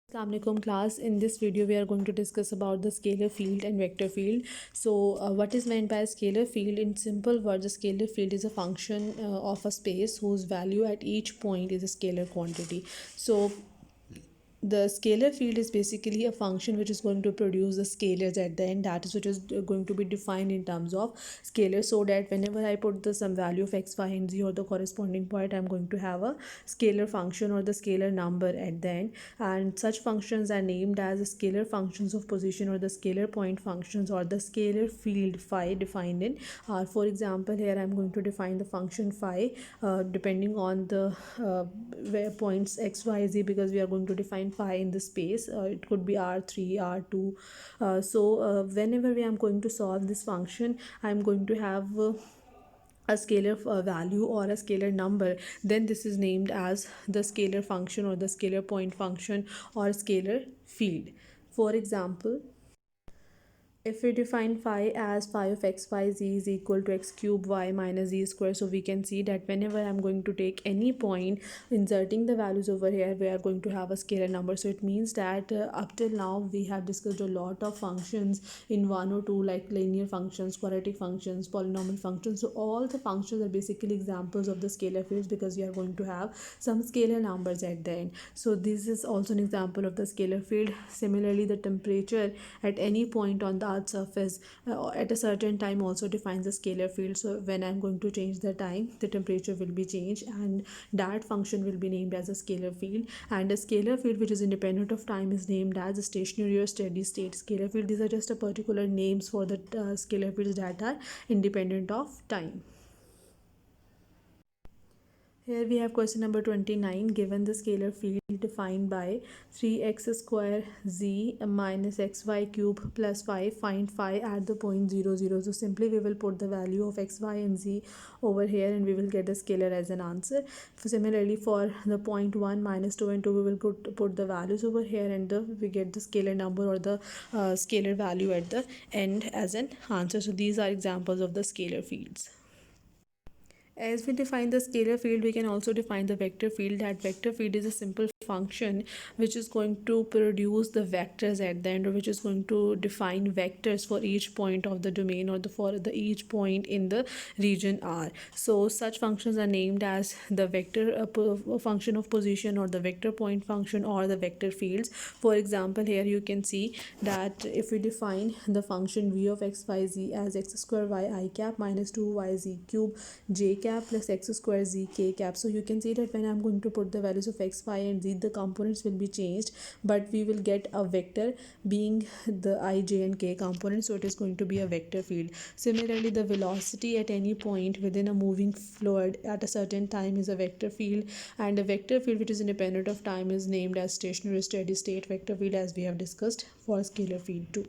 Assalamualaikum class. In this video we are going to discuss about the scalar field and vector field. So what is meant by a scalar field? In simple words, a scalar field is a function of a space whose value at each point is a scalar quantity. So the scalar field is basically a function which is going to produce the scalars at the end, that is which is going to be defined in terms of scalar, so that whenever I put the some value of x, y and z or the corresponding point, I'm going to have a scalar function or the scalar number at the end. And such functions are named as the scalar functions of position or the scalar point functions or the scalar field phi defined in for example, here I'm going to define the function phi depending on the where points x, y, z, because we are going to define phi in the space. It could be r3, r2. Whenever we am going to solve this function, I'm going to have a scalar value or a scalar number, then this is named as the scalar function or the scalar point function or scalar field. For example, if we define phi as phi of x y z is equal to x cube y minus z square, so we can see that whenever I'm going to take any point, inserting the values over here, we are going to have a scalar number. So it means that up till now we have discussed a lot of functions in one or two, like linear functions, quadratic functions, polynomial functions. So all the functions are basically examples of the scalar fields, because we are going to have some scalar numbers at the end. So this is also an example of the scalar field. Similarly, the temperature at any point on the earth's surface at a certain time also defines a scalar field. So when I'm going to change the time, the temperature will be changed, and that function will be named as a scalar field. And a scalar field which is independent of time is named as a stationary or steady state scalar field. These are just a particular names for the scalar fields that are independent of time. Here we have question number 29. Given the scalar field defined by 3x square z minus xy cube plus 5, find phi at the point 0, 0. So simply we will put the value of x, y and z over here, and we will get the scalar as an answer. Similarly, for the point 1, minus 2 and 2, we will put the values over here, and we get the scalar number or the scalar value at the end as an answer. So these are examples of the scalar fields. As we define the scalar field, we can also define the vector field. That vector field is a simple function which is going to produce the vectors at the end, or which is going to define vectors for each point of the domain or for the each point in the region R. So such functions are named as the vector function of position or the vector point function or the vector fields. For example, here you can see that if we define the function v of x y z as x square y I cap minus 2yz cube j cap plus x square z k cap. So you can see that when I'm going to put the values of x, y and z, the components will be changed, but we will get a vector being the I, j and k components. So it is going to be a vector field. Similarly, the velocity at any point within a moving fluid at a certain time is a vector field, and a vector field which is independent of time is named as stationary steady state vector field, as we have discussed for scalar field too.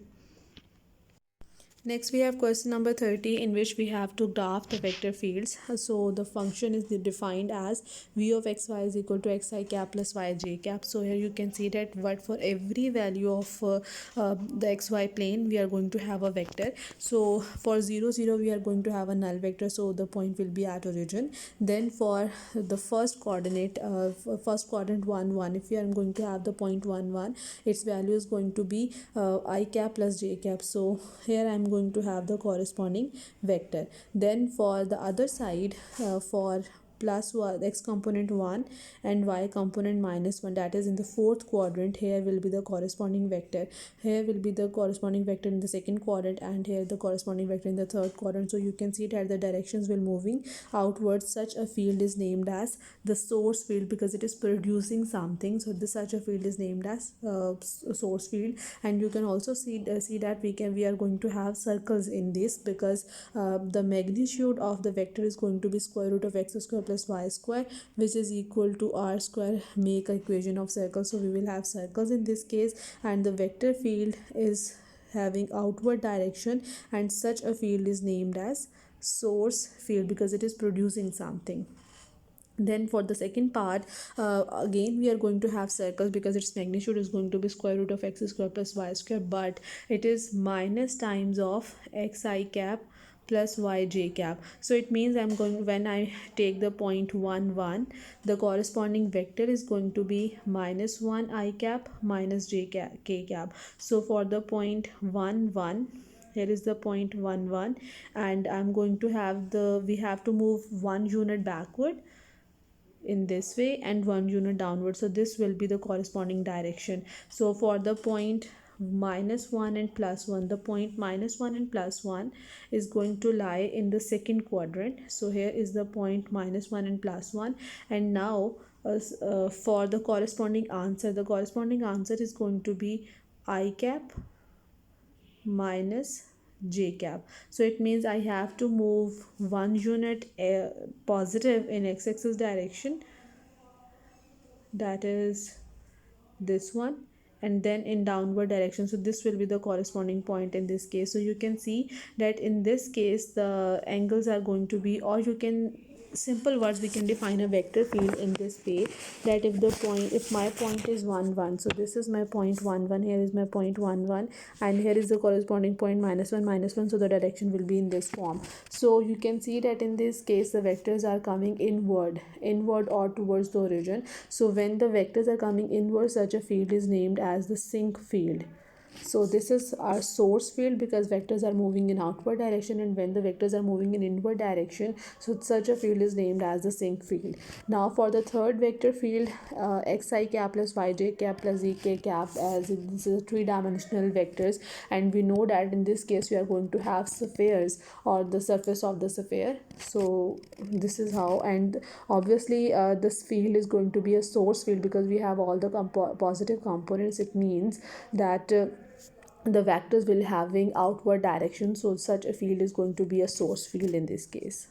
Next we have question number 30, in which we have to graph the vector fields. So the function is defined as v of xy is equal to xi cap plus yj cap. So here you can see that what for every value of the xy plane, we are going to have a vector. So for 0, 0 we are going to have a null vector, so the point will be at origin. Then for the first coordinate, first quadrant 1, 1, if we are going to have the point 1, 1, its value is going to be I cap plus j cap. So here I am going to have the corresponding vector. Then for the other side, for plus x component 1 and y component minus 1, that is in the fourth quadrant, here will be the corresponding vector. Here will be the corresponding vector in the second quadrant, and here the corresponding vector in the third quadrant. So you can see that the directions will moving outwards. Such a field is named as the source field, because it is producing something. So this such a field is named as source field. And you can also see that we are going to have circles in this, because the magnitude of the vector is going to be square root of x square plus y square, which is equal to r square. Make an equation of circles, so we will have circles in this case, and the vector field is having outward direction, and such a field is named as source field, because it is producing something. Then for the second part, again we are going to have circles, because its magnitude is going to be square root of x square plus y square, but it is minus times of xi cap plus yj cap. So it means I'm going, when I take the point 1 1, the corresponding vector is going to be minus 1 I cap minus j cap, k cap. So for the point 1 1, here is the point 1 1, and I'm going to have the, we have to move 1 unit backward in this way and 1 unit downward, so this will be the corresponding direction. So for the point minus 1 and plus 1, the point minus 1 and plus 1 is going to lie in the second quadrant. So here is the point minus 1 and plus 1, and now for the corresponding answer is going to be I cap minus j cap. So it means I have to move 1 unit positive in x-axis direction, that is this one, and then in downward direction. So this will be the corresponding point in this case. So you can see that in this case the angles are going to be, or you can, simple words, we can define a vector field in this way, that if my point is 1 1, so this is my point 1 1, here is my point 1 1, and here is the corresponding point minus 1 minus 1, so the direction will be in this form. So you can see that in this case the vectors are coming inward or towards the origin. So when the vectors are coming inward, such a field is named as the sinc field. So this is our source field, because vectors are moving in outward direction, and when the vectors are moving in inward direction, so such a field is named as the sinc field. Now for the third vector field, xi cap plus yj cap plus zk cap, as this is three-dimensional vectors, and we know that in this case we are going to have spheres or the surface of the sphere. So this is how, and obviously this field is going to be a source field because we have all the positive components. It means that the vectors will having outward direction, so such a field is going to be a source field in this case.